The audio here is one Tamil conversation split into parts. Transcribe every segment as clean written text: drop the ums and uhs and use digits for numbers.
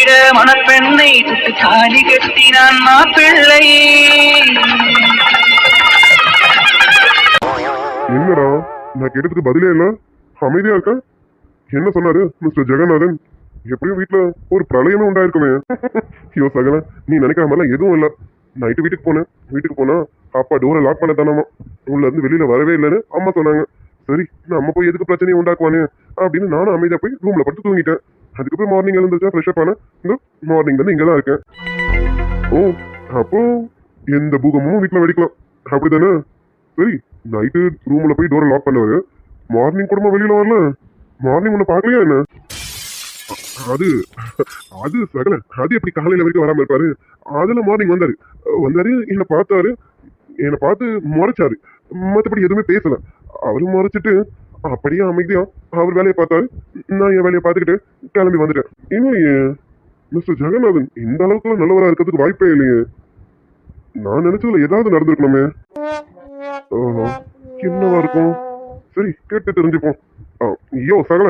கட்டிட மணப்பெண்ணை சுட்டு தாலி கட்டினான் மாப்பிள்ளை. என்னடா நான் கேட்டதுக்கு பதிலே இல்ல, அமைதியா இருக்க. என்ன சொன்னாரு மிஸ்டர் ஜெகநாதன்? எப்படியும் வீட்டுல ஒரு பிரளயமே உண்டாயிருக்குமே. ஐயோ சகல, நீ நினைக்கிற மாதிரிலாம் எதுவும் இல்ல. நைட்டு வீட்டுக்கு போனா அப்பா டோரை லாக் பண்ண தானாமா, உள்ள இருந்து வெளியில வரவே இல்லைன்னு அம்மா சொன்னாங்க. சரி நம்ம போய் எதுக்கு பிரச்சனையை உண்டாக்குவானே அப்படின்னு நானும் அமைதியா போய் ரூம்ல படுத்து தூங்கிட்டேன். அதுக்கப்புறம் மார்னிங் எழுந்துச்சா ஃப்ரெஷ் அப் ஆனேன். இந்த மார்னிங்ல இருந்து இங்கதான் இருக்கேன். ஓ, அப்போ எந்த பூகமும் வீட்டுல வெடிக்கலாம் அப்படித்தானே? சரி, நைட்டு ரூம்ல போய் டோரை லாக் பண்ணுவாரு, மார்னிங் கூடமா வெளியில வரல? மார்னிங் ஒண்ணு பாக்கலையா என்ன? அது அது சகல, அது எப்படி காலையில வரைக்கும் வராம இருப்பாரு? அதுல மார்னிங் வந்தாரு என்னை பார்த்து முறைச்சாரு. மற்றபடி எதுவுமே பேசல. அவரு முறைச்சிட்டு அப்படியே அமைதியா அவர் வேலையை பார்த்தாரு, நான் என் வேலையை பார்த்துக்கிட்டு கிளம்பி வந்துட்டேன். இன்னும் மிஸ்டர் ஜெகநாதன் இந்த அளவுக்குலாம் நல்லவரா இருக்கிறதுக்கு வாய்ப்பே இல்லையே. நான் நினைச்சதுல ஏதாவது நடந்திருக்கணுமே. ஓஹோ, என்னவா இருக்கும்? சரி, கேட்டு தெரிஞ்சுப்போம். ஐயோ சகல,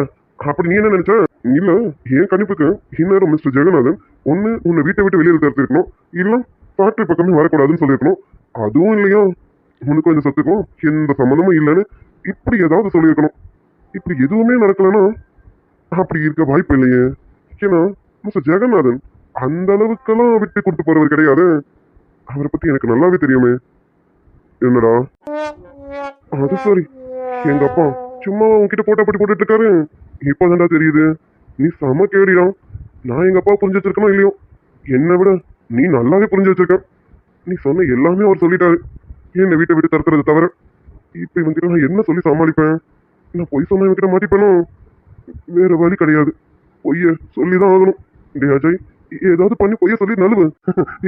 அப்படி நீ என்ன நினைச்ச? இல்ல, என் கணிப்புக்கு இந்நேரம் மிஸ்டர் ஜெகநாதன் ஒண்ணு உன்னை வீட்டை விட்டு வெளியில தடுத்திருக்கணும், இல்ல ஃபேக்டரி பக்கமே வரக்கூடாதுன்னு சொல்லியிருக்கணும். அதுவும் இல்லையா, உனக்கும் இந்த சொத்துக்கும் எந்த சம்மந்தமும் இல்லைன்னு இப்படி ஏதாவது சொல்லியிருக்கணும். இப்படி எதுவுமே நடக்கலன்னா அப்படி இருக்க வாய்ப்பு இல்லையே. ஏன்னா மிஸ்டர் ஜெகநாதன் அந்த அளவுக்கெல்லாம் விட்டு கொடுத்து போறவர் கிடையாது. அவரை பத்தி எனக்கு நல்லாவே தெரியுமே. என்னடா அது சரி, எங்க அப்பா சும்மா உன்கிட்ட போட்டாப்பட்டி போட்டுட்டு இருக்காரு. இப்பதான்டா தெரியுது நீ செம கேடிடா. நான் எங்க அப்பா புரிஞ்சு வச்சிருக்கணும் இல்லையோ, என்னை விட நீ நல்லாவே புரிஞ்சு வச்சிருக்க. நீ சொன்ன எல்லாமே அவர் சொல்லிட்டாரு, என்னை வீட்டை விட்டு தடுக்கிறது தவிர. இப்ப இவங்கிட்ட நான் என்ன சொல்லி சமாளிப்பேன்? நான் பொய் சொன்ன இவங்கிட்ட மாட்டிப்பேனும். வேற வழி கிடையாது, பொய்ய சொல்லிதான் ஆகணும். டே அஜய், ஏதாவது பண்ணி பொய்ய சொல்லி நழுவு.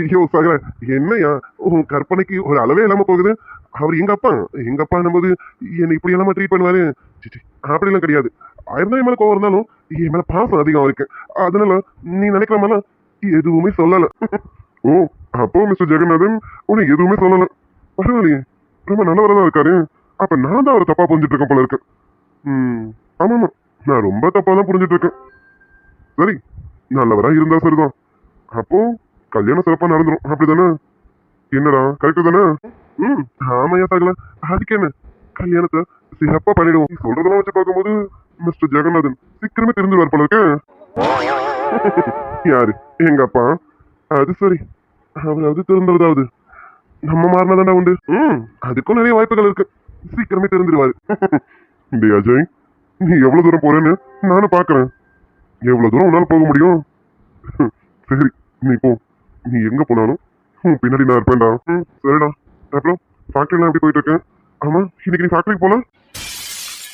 ஐயோ சகல, என்னையா உன் கற்பனைக்கு ஒரு அளவே இல்லாம போகுது. அவர் எங்க அப்பா நம்போது என்னை இப்படி எல்லாம ட்ரீட் பண்ணுவாரு? அப்படிலாம் கிடையாது. ஆயிரம் என் மேல கோவம் இருந்தாலும் என் மேல பாசம் அதிகம் இருக்கு. அதனால நீ நினைக்கிற மாதிரிலாம் எதுவுமே சொல்லல. ஓ, அப்போ மிஸ்டர் ஜெகநாதன் உன்னை எதுவுமே சொல்லல. பரவாயில்லையே, ரொம்ப நல்லவரதான் இருக்காரு. அப்ப நான் தான் அவரை தப்பா புரிஞ்சுட்டு இருக்கேன் போல இருக்கு. ஆமாமா, நான் ரொம்ப தப்பா தான் புரிஞ்சுட்டு இருக்கேன். சரி, நல்லவரா இருந்தா சரிதான். அப்போ கல்யாணம் சிறப்பா நடந்துரும் அப்படிதானே? என்னடா கரெக்டு தானே? ஆமையா தகல, அதுக்கு என்ன, கல்யாணத்தை சிறப்பா பண்ணிடுவோம். நீ சொல்றதெல்லாம் வச்சு பார்க்கும்போது மிஸ்டர் ஜெகநாதன் சீக்கிரமே தெரிஞ்சுவார் போல இருக்க. யாரு? எங்க அப்பா? அது சரி, அவராவது தெரிஞ்சுறதாவது நம்ம மாறினதாண்டா உண்டு. அதுக்கும் நிறைய வாய்ப்புகள் இருக்கு, சீக்கிரமே தெரிஞ்சிருவாரு. டே அஜய், நீ எவ்வளவு தூரம் போறேன்னு நானும் பாக்குறேன். எவ்வளவு தூரம் உன்னால போக முடியும்? சரி, நீ போ. நீ எங்க போனாலும் பின்னாடி நான் இருப்பேன்டா. சரிடா. அப்புறம் ஃபேக்டரிலாம் எப்படி போயிட்டு இருக்கேன்? ஆமா, இன்னைக்கு நீ ஃபேக்டரிக்கு போல?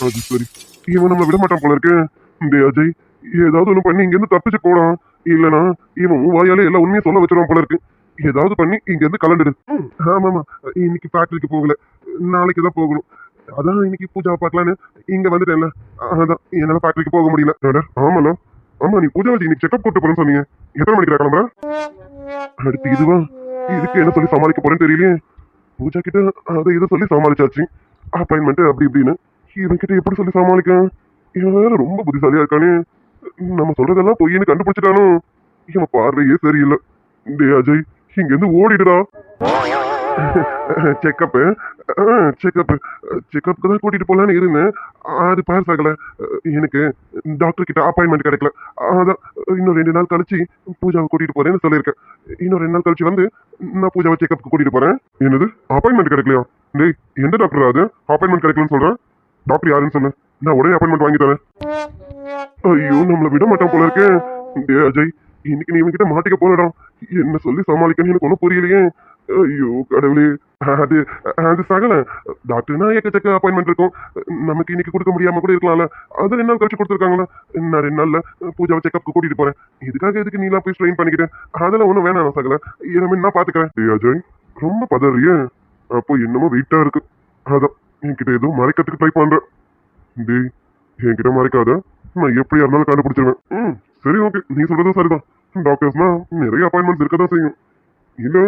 அது சரி, இவன் நம்மளை விட மாட்டான் போல இருக்கு. டே அஜய், ஏதாவது ஒண்ணு பண்ணி இங்க இருந்து தப்பிச்சு போடான். இல்லனா இவன் வாயாலே எல்லா உண்மையும் சொல்ல வச்சிருவான் போல இருக்கு. ஏதாவது பண்ணி இங்க இருந்து கலந்துடு. ஆமாமா, இன்னைக்கு ஃபேக்டரிக்கு போகல, நாளைக்கு தான் போகணும். அதான் இன்னைக்கு பூஜா பார்க்கலான்னு இங்க வந்துட்டேன்ல, அதான் என்னால ஃபேக்டரிக்கு போக முடியல. ஆமாண்ணா, ஆமா, நீ பூஜா வச்சு இன்னைக்கு செக்அப் கூட்டு போறேன்னு சொன்னீங்க. எத்தனை மணிக்கு கிளம்புற? அடுத்து இதுவா? இதுக்கு என்ன சொல்லி சமாளிக்க போறேன்னு தெரியலையே. பூஜா கிட்ட அதை இதை சொல்லி சமாளிச்சாச்சு, அப்பாயின்மெண்ட் அப்படி இப்படின்னு. இவன் கிட்ட எப்படி சொல்லி சமாளிக்க? இவன் வேற ரொம்ப புத்திசாலியா இருக்கானே. நம்ம சொல்றதெல்லாம் பொய்ன்னு கண்டுபிடிச்சிட்டானோ? இவன் பார்வையே சரியில்லை. டே அஜய், இங்க இருந்து ஓடிடுடா. செக்கப்பு செக்கப்புக்கு தான் கூட்டிட்டு போலான்னு இருந்தேன். அது பாரு சகல, எனக்கு டாக்டர் கிட்ட அப்பாயின்மெண்ட் கிடைக்கல. அதான் இன்னும் 2 நாள் கழிச்சு பூஜாவை கூட்டிட்டு போறேன்னு சொல்லியிருக்கேன். இன்னும் 2 நாள் கழிச்சு வந்து நான் பூஜாவை செக்கப்புக்கு கூட்டிட்டு போறேன். என்னது, அப்பாயின்மெண்ட் கிடைக்கலையா? டேய், எந்த டாக்டர் அது அப்பாயின்மெண்ட் கிடைக்கலன்னு சொல்றேன்? டாக்டர் யாருன்னு சொல்லு, நான் உடனே அப்பாயின்மெண்ட் வாங்கி தரேன். ஐயோ, நம்மள விட மாட்டான் போல இருக்கேன். டே அஜய், இன்னைக்கு நீ இவன்கிட்ட மாட்டிக்க போனடா. என்ன சொல்லி சமாளிக்கன்னு எனக்கு ஒன்றும் புரியலையே. ஐயோ கடவுளே. அது அது சகல, டாக்டர்னா எக்கச்சக்க அப்பாயின்மெண்ட் இருக்கும். நமக்கு இன்னைக்கு கொடுக்க முடியாம கூட இருக்கலாம்ல. அது 2 நாள் கழிச்சு கொடுத்துருக்காங்களா? நான் 2 நாள்ல பூஜாவை செக்அப்க்கு கூட்டிட்டு போறேன். இதுக்காக எதுக்கு நீலாம் போய் ஸ்ட்ரெயின் பண்ணிக்கிட்டேன்? அதெல்லாம் ஒன்றும் வேணாம் சகல, இனிமே நான் பாத்துக்கிறேன். டே அஜய், ரொம்ப பதறியே. அப்போ என்னமோ வெயிட்டா இருக்கு. அதான் என்கிட்ட எதுவும் மறைக்கிறதுக்கு ட்ரை பண்றேன். டேய், என்கிட்ட மறைக்காத, நான் எப்படியா இருந்தாலும் கண்டுபிடிச்சிருவேன். சரி, ஓகே, நீ சொல்றதும் சரிதான். டாக்டர்ஸ்னா நிறைய அப்பாயின்மெண்ட்ஸ் இருக்க தான் செய்யும். இல்ல,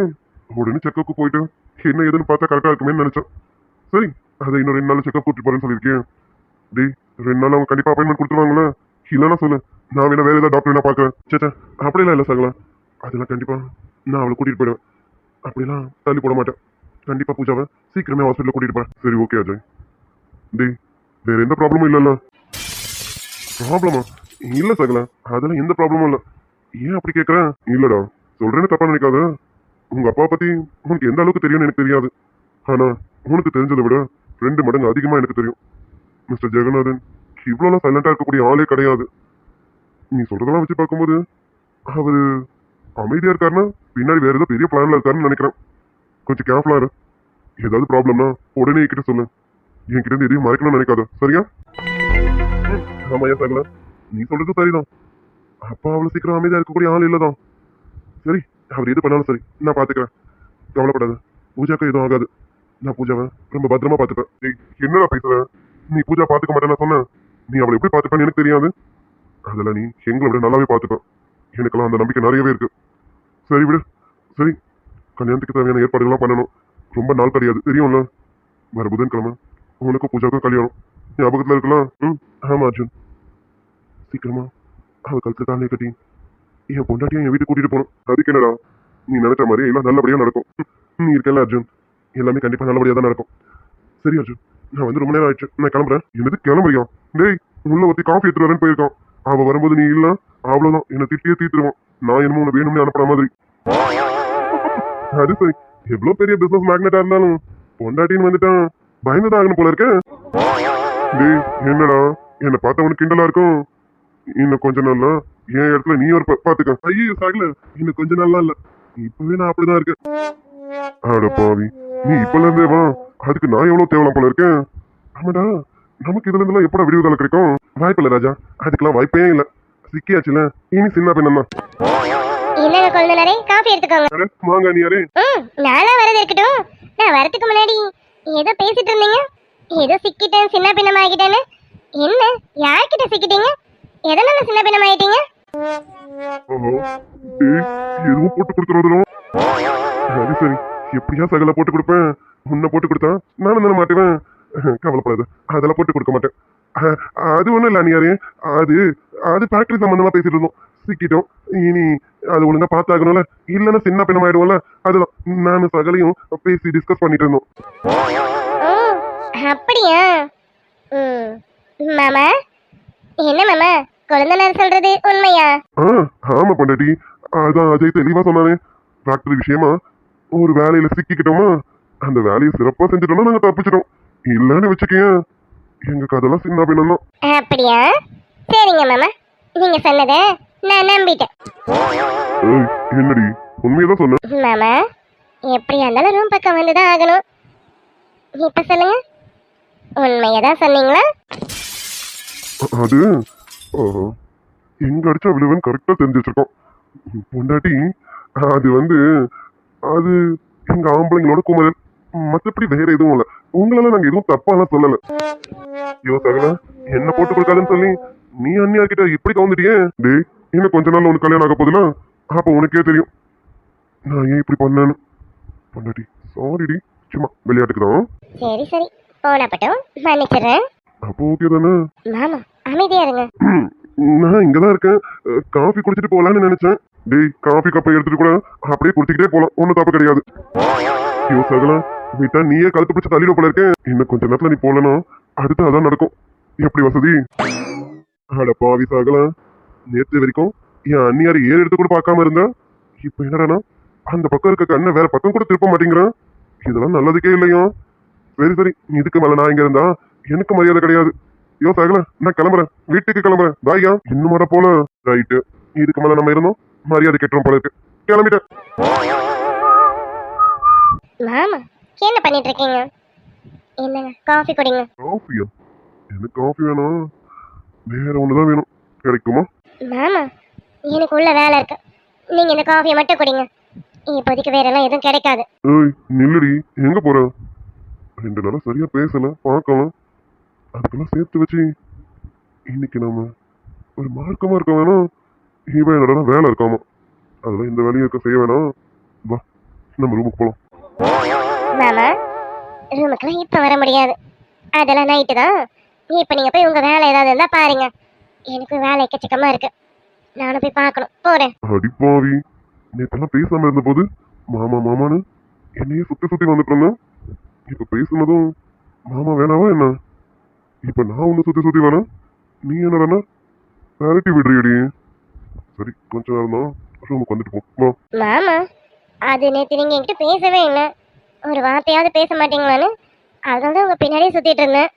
உடனே செக்அப்க்கு போயிட்டு என்ன ஏதுன்னு பார்த்தா கரெக்டா இருக்குமே நினைச்சேன். சரி, அதை இன்னும் 2 நாள் செக்அப் கூட்டிட்டு போறேன்னு சொல்லியிருக்கேன். டேய், 2 நாள் அவங்க கண்டிப்பா அப்பாயின்மெண்ட் கொடுத்துருவாங்களே? இல்லைன்னா சொல்லு, நான் வேணா வேற ஏதாவது டாக்டர் என்ன பார்க்குறேன். சேச்சா அப்படிலாம் இல்லை சகலா. அதெல்லாம் கண்டிப்பா நான் அவளை கூட்டிட்டு போயிடுவேன். அப்படிலாம் தள்ளி போட மாட்டேன். கண்டிப்பா பூஜாவை சீக்கிரமே ஹாஸ்பிட்டல் கூட்டிட்டு போறேன். சரி ஓகே அஜய். டேய் வேற எந்த ப்ராப்ளமும் இல்லைல்ல? ப்ராப்ளமா? இல்ல சகல, அதெல்லாம் எந்த ப்ராப்ளமும் இல்ல. ஏன் அப்படி கேட்கறேன்? இல்லடா, சொல்றேன்னு தப்பா நினைக்காத. உங்க அப்பா பத்தி உனக்கு எந்த அளவுக்கு தெரியும்னு எனக்கு தெரியாது. ஆனா உனக்கு தெரிஞ்சதை விட 2 மடங்கு அதிகமா எனக்கு தெரியும். மிஸ்டர் ஜெகநாதன் இவ்வளவு சைலண்டா இருக்கக்கூடிய ஆளே கிடையாது. நீ சொல்றதெல்லாம் வச்சு பார்க்கும்போது அவரு அமைதியா இருக்காருன்னா பின்னாடி வேற ஏதோ பெரிய பிளான்ல இருக்காருன்னு நினைக்கிறேன். கொஞ்சம் கேர்ஃபுல்லா இரு. ஏதாவது ப்ராப்ளம்னா உடனே என்கிட்ட சொல்லு. என்கிட்ட இருந்து எதையும் மறைக்கணும்னு நினைக்காத, சரியா? ஆமாயா சகல, நீ சொல்றது சரிதான். அப்பா அவ்வளவு சீக்கிரம் அமைதியா இருக்கக்கூடிய ஆள் இல்லதான். சரி, அவர் எது பண்ணாலும் சரி, நான் பாத்துக்கிறேன். கவலைப்படாத. பூஜாக்கு எதுவும் ஆகாது. நான் பூஜாவை ரொம்ப பத்திரமா பாத்துப்பேன். ஏய், என்னடா பேசுற? நீ பூஜா பாத்துக்க மாட்டேன்னு சொன்ன. நீ அவளை எப்படி பாத்துப்பேன்னு எனக்கு தெரியாது. அதெல்லாம் நீ எங்களை விட நல்லாவே பாத்துப்ப. எனக்கெல்லாம் அந்த நம்பிக்கை நிறையவே இருக்கு. சரி விடு. சரி, கல்யாணத்துக்கு தேவையான ஏற்பாடுகள்லாம் பண்ணணும். ரொம்ப நாள் கிடையாது, தெரியும்ல? வர புதன்கிழமை உனக்கும் பூஜாவுக்கும் கல்யாணம். ஞாபகத்துல இருக்கலாம். ஆமா அர்ஜுன். சீக்கிரமா அவ கழுத்துல தாலியை கட்டி என் பொண்டாட்டியை என் வீட்டுக்கு கூட்டிட்டு போகணும். அதுக்கு என்னடா, நீ நினைச்ச மாதிரி எல்லாம் நல்லபடியா நடக்கும். நீ இருக்கல அர்ஜுன், எல்லாமே கண்டிப்பா நல்லபடியா தான் நடக்கும். சரி அர்ஜுன், நான் வந்து ரொம்ப நேரம் ஆயிடுச்சு, நான் கிளம்புறேன். என்னது கிளம்புறியா? டேய், உள்ள ஒருத்தி காஃபி எடுத்துட்டு வரேன்னு போயிருக்கான். அவ வரும்போது நீ இல்ல, அவ்வளவுதான் என்ன திட்டியே தீத்துருவான். நான் என்னமோ உன்னை வேணும்னு அனுப்புற மாதிரி. அது சரி, எவ்வளவு பெரிய பிசினஸ் மேக்னெட்டா இருந்தாலும் பொண்டாட்டின்னு வந்துட்டான், பயந்துதான் ஆகணும் போல இருக்க. டேய் என்னடா, என்னை பார்த்தவனுக்கு கிண்டலா இருக்கும். இன்னும் கொஞ்ச நாள்ல என் இடத்துல நீ ஒரு பாத்துக்க. ஐயோ சாகல, இன்னும் கொஞ்ச நாள்லாம் இல்ல, இப்பவே நான் அப்படிதான் இருக்கேன். ஆட பாவி, நீ இப்பல இருந்தே வா. அதுக்கு நான் எவ்வளவு தேவலாம் போல இருக்கேன். ஆமாடா, நமக்கு இதுல இருந்தெல்லாம் எப்படா விடுதலை கிடைக்கும்? வாய்ப்பில்ல ராஜா, அதுக்கெல்லாம் வாய்ப்பே இல்ல. சிக்கியாச்சுல, இனி சின்ன பின்னா. என்னங்க கொழுந்தனாரே, காஃபி எடுத்துக்கோங்க. வாங்க நீ யாரே? நானா வரது இருக்கட்டும். நான் வரதுக்கு முன்னாடி ஏதோ பேசிட்டு இருந்தீங்க. ஏதோ சிக்கிட்டேன், சின்ன பின்னம் ஆகிட்டேன்னு. என்ன, யார்கிட்ட சிக்கிட்டீங்க? எதனால சின்ன பின்னம் ஆயிட்டீங்க? எதுவும் போட்டு கொடுத்துருவோம். அது சரி, எப்படியா சகல போட்டு கொடுப்பேன். முன்ன போட்டு கொடுத்தா நானும் தானே மாட்டுவேன். கவலைப்படாது, அதெல்லாம் போட்டு கொடுக்க மாட்டேன். அது ஒண்ணும் இல்ல அணியாரே, அது அது ஃபேக்டரி சம்பந்தமா பேசிட்டு இருந்தோம். சிக்கிட்டோம், இனி அது ஒழுங்கா பார்த்தாகணும்ல, இல்லைன்னா சின்ன பின்னம் ஆயிடுவோம்ல. அதுதான் நானும் சகலையும் பேசி டிஸ்கஸ் பண்ணிட்டு இருந்தோம். அப்படியா? மாமா, என்ன மாமா, கொழுந்தனார் சொல்றது உண்மையா? ஆமா பொண்டாட்டி, அதான் அஜய் தெளிவா சொன்னானே. ஃபேக்டரி விஷயமா ஒரு வேலையில சிக்கிக்கிட்டோமா, அந்த வேலையை சிறப்பா செஞ்சுட்டோம்னா நாங்க தப்பிச்சிட்டோம். இல்லன்னு வச்சுக்கேன், எங்க கதெல்லாம் சின்ன பின்னம் தான். அப்படியா? சரிங்க மாமா, நீங்க சொன்னதை நான் நம்பிட்டேன். என்னடி, உண்மையதான் சொன்ன? மாமா, எப்படியா இருந்தாலும் ரூம் பக்கம் வந்துதான் ஆகணும். இப்ப சொல்லுங்க, உண்மையதான் சொன்னீங்களா? அது எங்க அடிச்சா விழுவன் கரெக்டா தெரிஞ்சு வச்சிருக்கோம் பொண்டாட்டி. அது வந்து அது எங்க ஆம்பளைங்களோட குமரல், மற்றபடி வேற எதுவும் இல்ல. உங்களால நாங்க எதுவும் தப்பாலாம் சொல்லல. ஐயோ சகல, என்ன போட்டு கொடுக்காதுன்னு சொல்லி நீ அண்ணியா கிட்ட இப்படி கவுந்துட்டியே. டேய், இன்னும் கொஞ்ச நாள்ல உனக்கு கல்யாணம் ஆக போதுல, அப்ப உனக்கே தெரியும் நான் ஏன் இப்படி பண்ணேன்னு. பொண்டாட்டி சாரிடி, சும்மா விளையாட்டுக்கு தான். சரி சரி, போனப்பட்டும் மன்னிச்சிடுறேன். அப்போ ஓகே தானே? மாமா அமைதியா இருங்க. நான் இங்கதான் இருக்கேன், காஃபி குடிச்சிட்டு போலான்னு நினைச்சேன். டேய், காஃபி கப்பை எடுத்துட்டு கூட அப்படியே குடிச்சிக்கிட்டே போலாம், ஒன்னும் தப்பு கிடையாது. ஐயோ சகலா, விட்டா நீயே கழுத்து பிடிச்சு தள்ளிட போல இருக்கேன். இன்னும் கொஞ்ச நேரத்துல நீ போலனா அடுத்து அதான் நடக்கும். எப்படி வசதி? அட பாவி சகலா, நேற்று வரைக்கும் என் அண்ணியார் ஏறு எடுத்து கூட பார்க்காம இருந்தா, இப்ப என்னடானா அந்த பக்கம் இருக்க கண்ணை வேற பக்கம் கூட திருப்ப மாட்டேங்கிறான். இதெல்லாம் நல்லதுக்கே இல்லையா? சரி சரி, இதுக்கு மேல நான் இங்க இருந்தா எனக்கு மரியாதை கிடையாது. யோ சகல, நான் கிளம்புறேன், வீட்டுக்கு கிளம்புறேன். பாய்யா. இன்னும் மாட போல. ரைட்டு, இதுக்கு மேல நம்ம இருந்தோம் மரியாதை கெட்டுறோம் போல இருக்கு. கிளம்பிட்டேன். மாமா என்ன பண்ணிட்டு இருக்கீங்க? என்னங்க, காஃபி குடிங்க. காஃபியா? எனக்கு காஃபி வேணும், வேற ஒண்ணுதான் வேணும். கிடைக்குமா? மாமா, எனக்கு உள்ள வேலை இருக்கு, நீங்க இந்த காஃபியை மட்டும் குடிங்க. இப்போதைக்கு வேற எல்லாம் எதுவும் கிடைக்காது. ஏய் நில்லுடி, எங்க போற? 2 நாளா சரியா பேசல, பார்க்கலாம். அதுக்கெல்லாம் சேர்த்து வச்சு இன்னைக்கு நாம ஒரு மார்க்கமா இருக்க வேணாம். இவன் என்னடா வேலை இருக்காமா, அதெல்லாம் இந்த வேலையும் இருக்க செய்ய வேணாம். வா, நம்ம ரூமுக்கு போலாம். மாமா, ரூமுக்குலாம் இப்ப வர முடியாது, அதெல்லாம் நைட்டு தான். இப்ப நீங்க போய் உங்க வேலை ஏதாவது இருந்தா பாருங்க. எனக்கு வேலை எக்கச்சக்கமா இருக்கு. நானும் போய் பார்க்கணும். போறேன். அடிப்பாவி, நேத்தெல்லாம் பேசாம இருந்த போது மாமா மாமான்னு என்னையே சுத்தி சுத்தி வந்துட்டு இருந்தேன். இப்ப பேசுனதும் மாமா வேணாவா என்ன? இப்ப நான் ஒண்ணு சுத்தி சுத்தி வேணாம், நீ என்னடா விரட்டி விடுறியடி. சரி, கொஞ்ச நேரம் தான் ரூமுக்கு வந்துட்டு போ. வா. மாமா, அது நேத்து நீங்க என்கிட்ட பேசவே இல்லை. ஒரு வார்த்தையாவது பேச மாட்டீங்களான்னு அதனால தான் உங்க பின்னாடியே சுத்திட்டு இருந்தேன்.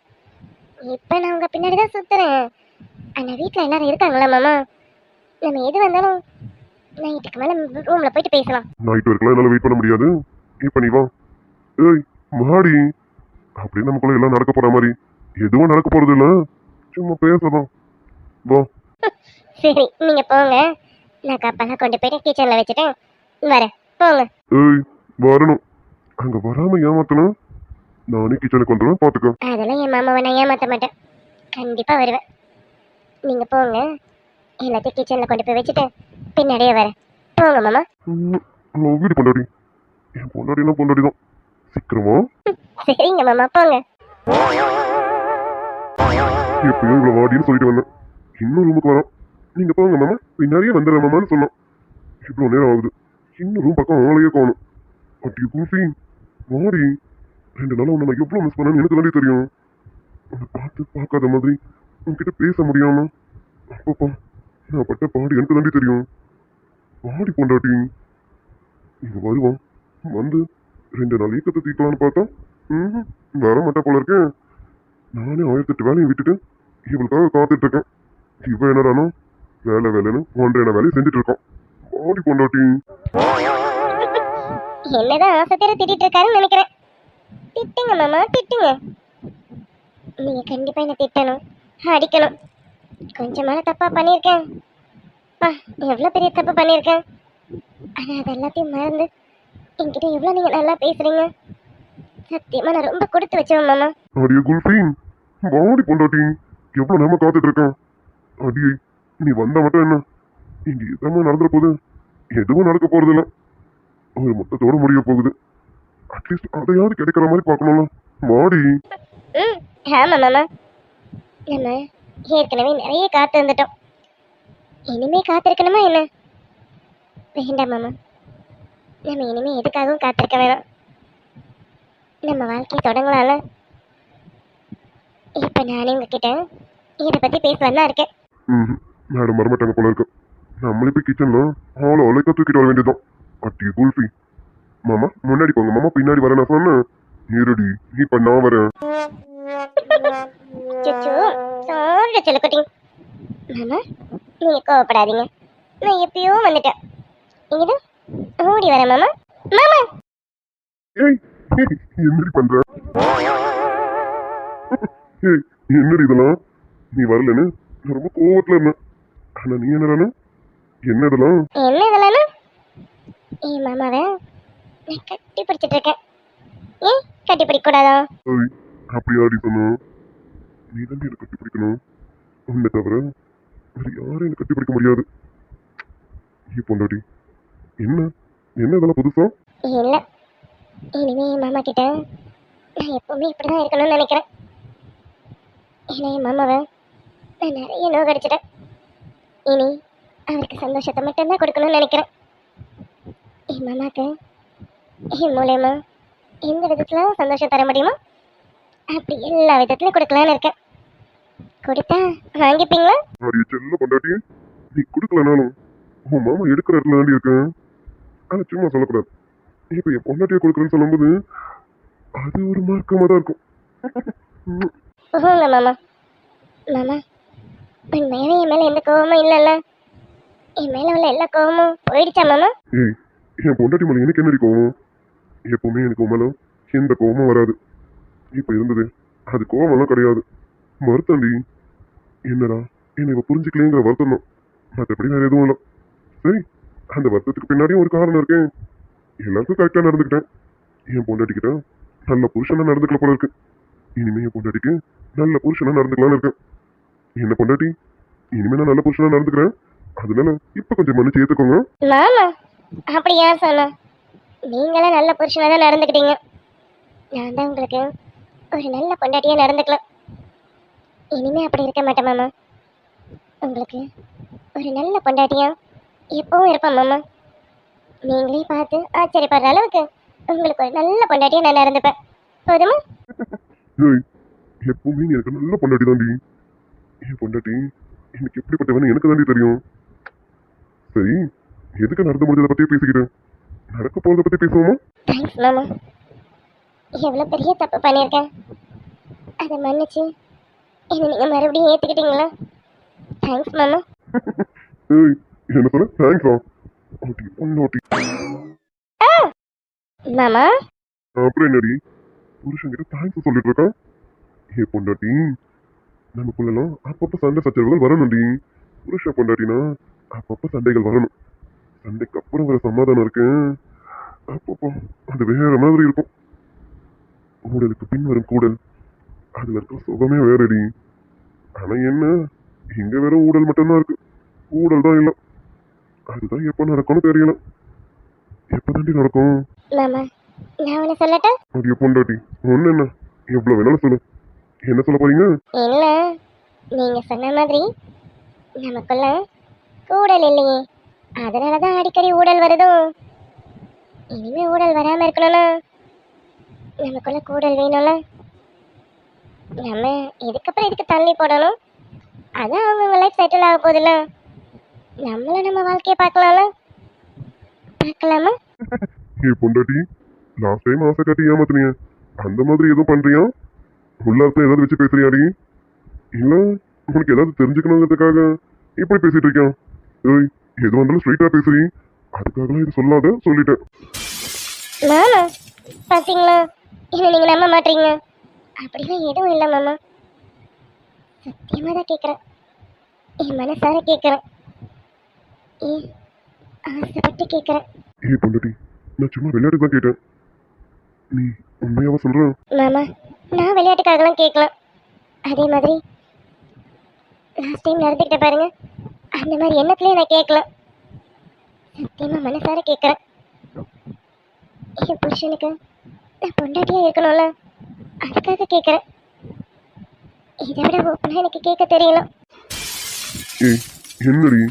இப்ப நான் உங்க பின்னாடி தான் சுத்துறேன். ஆனா வீட்டுல எல்லாரும் இருக்காங்களா மாமா? நம்ம எது வந்தாலும் நைட்டுக்கு மேல ரூம்ல போயிட்டு பேசலாம். நைட் வரைக்கும் என்னால வெயிட் பண்ண முடியாது. இப்ப நீ வா. ஏய் மாடி, அப்படியே நமக்குள்ள எல்லாம் நடக்க போற மாதிரி எதுவும் நடக்க போறது இல்ல, சும்மா பேசலாம். வா. சரி, நீங்க போங்க. நான் கப்பெல்லாம் கொண்டு போயிட்டு கிச்சன்ல வச்சுட்டேன், வரேன். போங்க. ஏய் வரணும். அங்க வராம ஏமாத்தணும், நானே கிச்சனுக்கு வந்துடுவேன், பாத்துக்க. அதெல்லாம் என் மாமாவை நான் ஏமாத்த மாட்டேன். கண்டிப்பா வருவேன். நீங்க போங்க, எல்லாத்தையும் கிச்சன்ல கொண்டு போய் வச்சுட்டு பின்னாடியே வரேன். போங்க மாமா. வீடு பொண்டாடி, என் பொண்டாடினா பொண்டாடி தான். சீக்கிரமா. சரிங்க மாமா, போங்க. எப்பயும் இவ்வளவு வாடின்னு சொல்லிட்டு வந்தேன், இன்னும் ரூமுக்கு வரோம். நீங்க போங்க மாமா, பின்னாடியே வந்துடுற மாமான்னு சொன்னோம். இவ்வளவு நேரம் ஆகுது, இன்னும் ரூம் பக்கம் ஆளையே காணும். அட்டி குல்ஃபி வாடி, 2 நாளா உன்னை நான் எவ்வளவு மிஸ் பண்ணேன்னு எனக்கு தானே தெரியும். உன்னை பார்த்து பார்க்காத மாதிரி உன்கிட்ட பேச முடியாம அப்பப்பா நான் பட்ட பாடி எனக்கு தாண்டி தெரியும். வாடி பொண்டாட்டி. இங்க வருவான், வந்து 2 நாள் ஏக்கத்தை தீக்கலான்னு பார்த்தா வர மாட்டா போல இருக்கேன். நானே 1008 வேலையை விட்டுட்டு இவளுக்காக காத்துட்டு இருக்கேன். இவ என்னடானோ வேலை வேலைன்னு 1.5 வேலையை செஞ்சுட்டு இருக்கான். வாடி பொண்டாட்டி. என்னதான் ஆசைத்தர திட்டிட்டு இருக்காருன்னு நினைக்கிறேன். திட்டுங்க மாமா, திட்டுங்க. நீங்க கண்டிப்பா என்ன திட்டணும், அடிக்கணும். கொஞ்சமான தப்பா பண்ணியிருக்கேன். எவ்வளவு பெரிய தப்பு பண்ணியிருக்கேன். ஆனா அது எல்லாத்தையும் மறந்து என்கிட்ட எவ்வளவு நீங்க நல்லா பேசுறீங்க. சத்தியமா நான் ரொம்ப கொடுத்து வச்சேன் மாமா. அடியே குல்ஃபி, வாடி பொண்டாட்டி. எவ்வளவு நேரமா காத்துட்டு இருக்கேன். அடியே நீ வந்தா மட்டும் என்ன, இங்க எதுவும் நடந்துற போகுது, எதுவும் நடக்க போறது இல்ல. ஒரு மொத்தத்தோட முடிய போகுது. அட்லீஸ்ட் அதையாவது கிடைக்கிற மாதிரி பார்க்கணும்ல. வாடி. ஆமா மாமா, நம்ம ஏற்கனவே நிறைய காத்து வந்துட்டோம். இனிமே காத்திருக்கணுமா என்ன? வேண்டாம் மாமா, நம்ம இனிமே எதுக்காகவும் காத்திருக்க வேணாம். நம்ம வாழ்க்கையை தொடங்கலாம்ல. இப்ப நானே உங்ககிட்ட இதை பத்தி பேசலாம் தான் இருக்கேன். மேடம் வரமாட்டாங்க போல இருக்கு. நம்மளே போய் கிச்சன்ல ஆளை அழைக்க தூக்கிட்டு வர வேண்டியதுதான். அட்டி குல்ஃபி மாமா முன்னாடி போங்க, மாமா பின்னாடி வர நான் சொன்னேன். இருடி, இப்ப நான் வரேன். சுச்சு, சாப்பிட சொல்லுக்குட்டி. மாமா, நீங்க கோவப்படாதீங்க. நான் எப்பயோ வந்துட்டேன். இங்கதான் ஓடி வரேன் மாமா. மாமா ஏய் என்னடி பண்ற? ஏய் என்னடி இதெல்லாம்? நீ வரலன்னு நான் ரொம்ப கோவத்துல இருந்தேன். ஆனா நீ என்னடானு என்ன இதெல்லாம்? என்ன இதெல்லாம்? ஏய் மாமாவை நான் கட்டி பிடிச்சிட்டு இருக்கேன். ஏன் கட்டி பிடிக்க கூடாதா? ஏய் அப்படியாடி சொன்ன? நீ தான் என்ன கட்டி பிடிக்கணும். உன்னை தவிர வேற யாரும் என்ன கட்டி பிடிக்க முடியாது. நீ பொண்டாடி. என்ன என்ன இதெல்லாம் புதுசா? இல்ல, இனிமே என் மாமா கிட்ட நான் எப்பவுமே இப்படிதான் இருக்கணும்னு நினைக்கிறேன். ஏன்னா என் மாமாவை நான் நிறைய நோக்கடிச்சிட்டேன். இனி அவருக்கு சந்தோஷத்தை மட்டும்தான் கொடுக்கணும்னு நினைக்கிறேன். என் மாமாக்கு என் மூலயமா எந்த விதத்துல சந்தோஷம் தர முடியுமோ அப்படி எல்லா விதத்துலயும் கொடுக்கலான்னு இருக்கேன். கொடுத்தா வாங்கிப்பீங்களா? அடியே செல்ல பொண்டாட்டி, நீ கொடுக்கலனாலும் உன் மாமா எடுக்கிற இடத்துல தாண்டி இருக்கேன். ஆனா சும்மா சொல்லக்கூடாது. இப்ப என் பொண்டாட்டியை கொடுக்குறேன்னு சொல்லும்போது அது ஒரு மார்க்கமா தான் இருக்கும். போங்க மாமா. மாமா, உண்மையாவே என் மேல எந்த கோவமும் இல்லைல்ல? என் மேல உள்ள எல்லா கோவமும் போயிடுச்சா மாமா? ஏய் என் பொண்டாட்டி மேல எனக்கு என்னடி கோவம்? எப்பவுமே எனக்கு உன் மேல எந்த கோவமும் வராது. இப்ப இருந்தது அது கோவமெல்லாம் கிடையாது, வருத்தம்டி. என்னடா என்னை இவ புரிஞ்சுக்கலேங்கிற வருத்தம் தான், மற்றபடி வேற எதுவும் இல்லை. சரி, அந்த வருத்தத்துக்கு பின்னாடியும் ஒரு காரணம் இருக்கேன். எல்லாருக்கும் கரெக்டா நடந்துக்கிட்டேன். என் பொண்டாட்டிக்கிட்ட நல்ல புருஷனா நடந்துக்கல போல இருக்கு. இனிமே என் பொண்டாட்டிக்கு நல்ல புருஷனா நடந்துக்கலாம்னு இருக்கேன். என்ன பொண்டாட்டி, இனிமே நான் நல்ல புருஷனா நடந்துக்கிறேன். அதனால இப்ப கொஞ்சம் மன்னிச்சு ஏத்துக்கோங்க. மாமா, அப்படி யார் சொன்னா? நீங்களே நல்ல புருஷனா தான் நடந்துக்கிட்டீங்க. நான் தான் உங்களுக்கு ஒரு நல்ல பொண்டாட்டியா நடந்துக்கலாம். இனிமே அப்படி இருக்க மாட்டேன் மாமா. உங்களுக்கு ஒரு நல்ல பொண்டாட்டியா எப்பவும் இருப்பேன் மாமா. நீங்களே பார்த்து ஆச்சரியப்படுற அளவுக்கு உங்களுக்கு ஒரு நல்ல பொண்டாட்டியா நான் நடந்துப்பேன். போதுமா? ஏய், எப்பவுமே நீ எனக்கு நல்ல பொண்டாட்டி தாண்டி. என் பொண்டாட்டி எனக்கு எப்படிப்பட்டவன்னு எனக்கு தாண்டி தெரியும். சரி, எதுக்கு நடந்து முடிஞ்சதை பத்தியே பேசிக்கிட்டேன், நடக்க போறதை பத்தி பேசுவோமா? தேங்க்ஸ் மாமா. எவ்வளோ பெரிய தப்பு பண்ணியிருக்கேன், அதை மன்னிச்சு என்னை நீங்கள் மறுபடியும் ஏற்றுக்கிட்டீங்களா? தேங்க்ஸ் மாமா. ஏய், என்ன சொல்ல தேங்க்ஸா? ஓட்டி ஒன்னோட்டி மாமா அப்புறம் என்னடி புருஷன்கிட்ட தேங்க்ஸ் சொல்லிட்டு இருக்கான். என் பொண்டாட்டி நமக்குள்ளலாம் அப்பப்போ சண்டை சச்சரவுகள் வரணும்டி. புருஷ பொண்டாட்டினா அப்பப்போ சண்டைகள் வரணும். சண்டைக்கு அப்புறம் வர சமாதானம் இருக்கு, அப்பப்போ அது வேற மாதிரி இருக்கும். ஊடலுக்கு பின் வரும் கூடல், அதுல இருக்கிற சுகமே வேறடி. ஆனா என்ன, இங்க வெறும் ஊடல் மட்டும்தான் இருக்கு, ஊடல் தான் இல்லை. அதுதான் எப்ப நடக்கும்னு தெரியல. எப்பதாண்டி நடக்கும்? மாமா நான் ஒன்று சொல்லட்டா? அது என் பொண்டாட்டி ஒண்ணு என்ன, எவ்வளவு வேணாலும் சொல்லு. என்ன சொல்ல போறீங்க? இல்லை, நீங்கள் சொன்ன மாதிரி நமக்குள்ள கூடல் இல்லையே, அதனால தான் அடிக்கடி ஊடல் வருதோ. இனிமே ஊடல் வராமல் இருக்கணும்னா நமக்குள்ள கூடல் வேணும்ல. நம்ம இதுக்கப்புறம் இதுக்கு தள்ளி போடணும். அதான் அவங்கவுங்க லைஃப் செட்டில் ஆக போதில்ல. நம்மளும் நம்ம வாழ்க்கையை பார்க்கலாம்ல. பார்க்கலாமா? என் பொண்டாட்டி லாஸ்ட் டைம் ஆசை காட்டி ஏமாத்துனீங்க, அந்த மாதிரி எதுவும் பண்றியா? உள்ளார்த்த ஏதாவது வச்சு பேசுறியாடி? இல்ல உனக்கு ஏதாவது தெரிஞ்சுக்கணுங்கிறதுக்காக இப்படி பேசிட்டு இருக்கான்? ஏய், எது வந்தாலும் ஸ்ட்ரைட்டா பேசுறீ, அதுக்காகலாம் இது சொல்லாத சொல்லிட்டேன். மாமா பார்த்தீங்களா, என்ன நீங்கள் நம்ப மாட்டீங்க. அப்படிலாம் எதுவும் இல்லை மாமா. சத்தியமாக தான் கேட்குறேன், என் மனசார கேட்குறேன், ஏன் ஆசைப்பட்டு கேட்குறேன். ஏய் பொண்டாட்டி, நான் சும்மா விளையாட்டு தான் கேட்டேன், நீ உண்மையாவா சொல்ற? மாமா நான் விளையாட்டுக்காகலாம் கேட்கலாம். அதே மாதிரி லாஸ்ட் டைம் நடந்துக்கிட்ட பாருங்க, அந்த மாதிரி எண்ணத்துலேயே நான் கேட்கல. சத்தியமாக மனசார கேட்குறேன். என் புருஷனுக்கு நான் பொண்டாட்டியாக இருக்கணும்ல, அதுக்காக கேட்குறேன். இதை விட ஓப்பனாக எனக்கு கேட்க தெரியல. ஏய் என்னடி,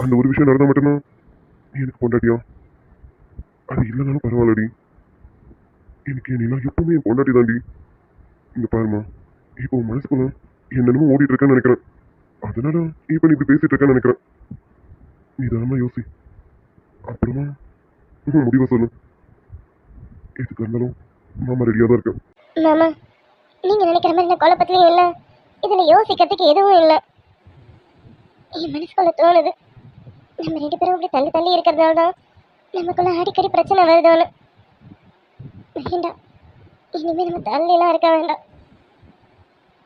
அந்த ஒரு விஷயம் நடந்தா மட்டும்தான் எனக்கு பொண்டாட்டியா? அது இல்லைனாலும் பரவாயில்லடி, எனக்கு நீலாம் எப்பவுமே என் பொண்டாட்டி தாண்டி. இங்க பாருமா, இப்போ உன் மனசுக்குள்ள என்னென்னமோ ஓடிட்டு இருக்கேன்னு நினைக்கிறேன். அதனால இப்ப நீ இப்படி பேசிட்டு இருக்கேன்னு நினைக்கிறேன். நிதானமா யோசி, அப்புறமா உன் முடிவை சொல்லு. எதுக்கு இருந்தாலும் மாமா ரெடியா தான் இருக்கேன். மாமா நீங்கள் நினைக்கிற மாதிரி நான் குழப்பத்துலையும் இல்லை, இதில் யோசிக்கிறதுக்கு எதுவும் இல்லை. என் மனசுக்குள்ள தோணுது, நம்ம 2 பேரும் இப்படி தள்ளி தள்ளி இருக்கிறதால தான் நமக்குள்ள அடிக்கடி பிரச்சனை வருதோன்னு. வேண்டாம், இனிமேல் நம்ம தள்ளிலாம் இருக்க வேண்டாம்.